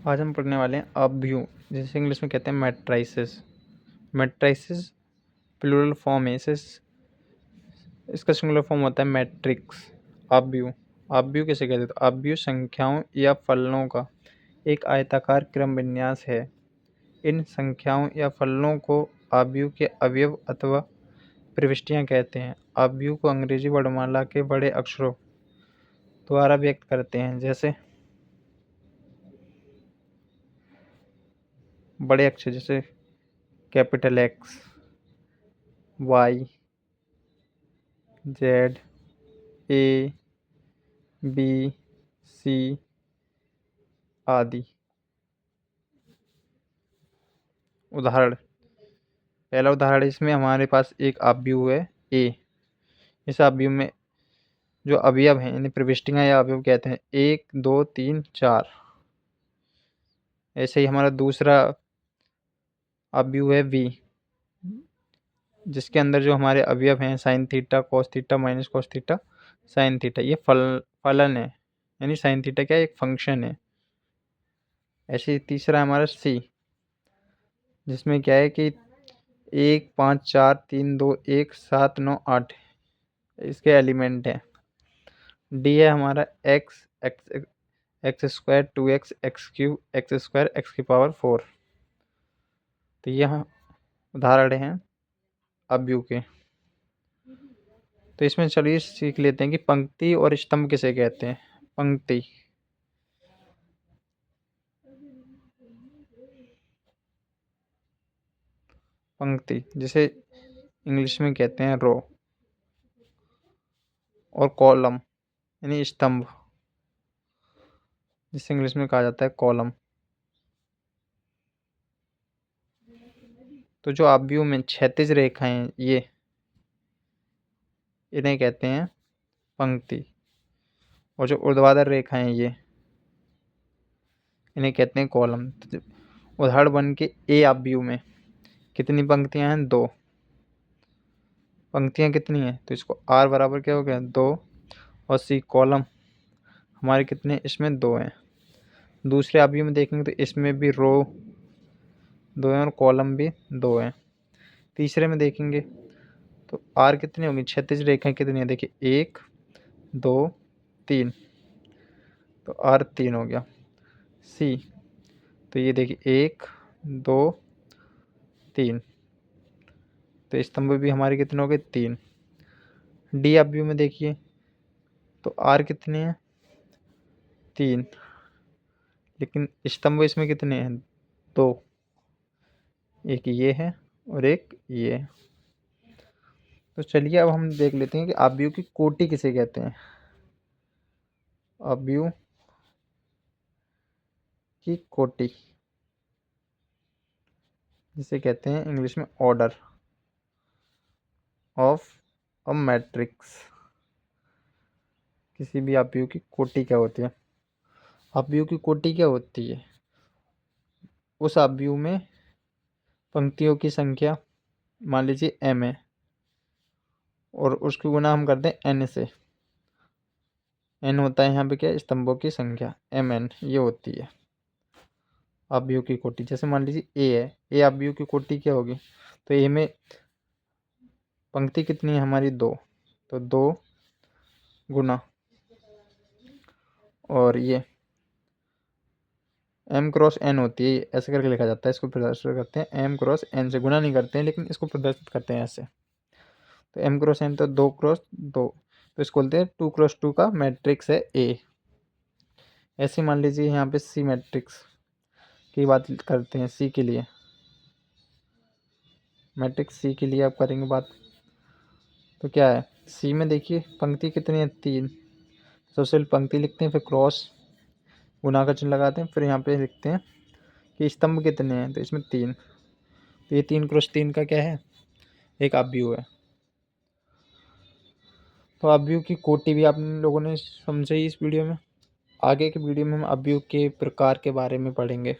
आज हम पढ़ने वाले हैं अपव्यू, जिसे इंग्लिश में कहते हैं मैट्राइसेस। मैट्राइसेस प्लूरल फॉर्म है, इसका सिंगुलर फॉर्म होता है मैट्रिक्स। अपव्यू अपव्यू किसे कहते हैं? तो अपव्यू संख्याओं या फलनों का एक आयताकार क्रम विन्यास है। इन संख्याओं या फलनों को अपव्यू के अवयव अथवा प्रविष्टियां कहते हैं। अपव्यू को अंग्रेजी वर्णमाला के बड़े अक्षरों द्वारा व्यक्त करते हैं, जैसे बड़े अक्षर जैसे कैपिटल एक्स, वाई, जेड, ए, बी, सी आदि। उदाहरण, पहला उदाहरण, इसमें हमारे पास एक अपव्यू है ए। इस अपव्यू में जो अवयव हैं इन्हें प्रविष्टियां या अवयव कहते हैं, 1 2 3 4। ऐसे ही हमारा दूसरा अपव्यू है वी, जिसके अंदर जो हमारे अवयव हैं sine theta, cos theta, minus cos theta, sine theta. ये फलन है, यानी साइन थीटा क्या है? एक फंक्शन है। ऐसे ही तीसरा हमारा सी, जिसमें क्या है कि 1 5 4 3 2 1 7 9 8 इसके एलिमेंट हैं। डी है हमारा x x x square, 2x, x cube, x square, x की पावर 4। तो यह उदाहरण हैं अपव्यू के। तो इसमें चलिए सीख लेते हैं कि पंक्ति और स्तंभ किसे कहते हैं। पंक्ति, पंक्ति जिसे इंग्लिश में कहते हैं रो, और कॉलम यानी स्तंभ, जिसे इंग्लिश में कहा जाता है कॉलम। तो जो अपव्यू में क्षैतिज रेखाएं ये इन्हें कहते हैं पंक्ति, और जो ऊर्ध्वाधर रेखाएं ये इन्हें कहते हैं कॉलम। तो उदाहरण 1 के ए अपव्यू में कितनी पंक्तियां हैं? 2 पंक्तियां कितनी हैं? तो इसको आर बराबर क्या हो गया? 2। और सी कॉलम हमारे कितने? इसमें 2 हैं। दूसरे अपव्यू में देखेंगे तो इसमें भी रो 2 हैं और कॉलम भी 2 हैं। तीसरे में देखेंगे तो आर कितनी होगी? क्षैतिज रेखाएं कितनी है? देखिए 1 2 3, तो आर 3 हो गया। सी, तो ये देखिए 1 2 3, तो स्तंभ भी हमारे कितने हो गए? 3। डी अपव्यू में देखिए तो आर कितने हैं? 3, लेकिन स्तंभ इसमें कितने हैं? 2, एक ये है और एक ये है। तो चलिए अब हम देख लेते हैं कि अपव्यू की कोटि किसे कहते हैं। अपव्यू की कोटि जिसे कहते हैं इंग्लिश में ऑर्डर ऑफ अ मैट्रिक्स। किसी भी अपव्यू की कोटि क्या होती है? अपव्यू की कोटि क्या होती है? उस अपव्यू में पंक्तियों की संख्या मान लीजिए m है, और उसकी गुना हम करते हैं n से। n होता है यहाँ पे क्या? स्तंभों की संख्या, mn ये होती है अपव्यू की कोटि। जैसे मान लीजिए a है, a अपव्यू की कोटि क्या होगी? तो a में पंक्ति कितनी है हमारी? 2, तो 2 गुना, और ये m क्रॉस n होती है, ऐसे करके लिखा जाता है। इसको प्रदर्शित करते हैं m क्रॉस n से, गुना नहीं करते हैं लेकिन इसको प्रदर्शित करते हैं ऐसे। तो m क्रॉस n तो 2 क्रॉस 2, तो इसको बोलते हैं 2 क्रॉस 2 का मैट्रिक्स है A। ऐसे मान लीजिए यहाँ पे C मैट्रिक्स की बात करते हैं। C के लिए, मैट्रिक्स C के लिए आप करेंगे बात, तो क्या है? C में देखिए पंक्ति कितनी है? 3। सबसे पहले पंक्ति लिखते हैं, फिर क्रॉस गुना का चिन्ह लगाते हैं, फिर यहाँ पे लिखते हैं कि स्तंभ कितने हैं। तो इसमें 3, तो ये 3 क्रॉस 3 का क्या है? एक अपव्यू है। तो अपव्यू की कोटि भी आप लोगों ने समझी इस वीडियो में। आगे के वीडियो में हम अपव्यू के प्रकार के बारे में पढ़ेंगे।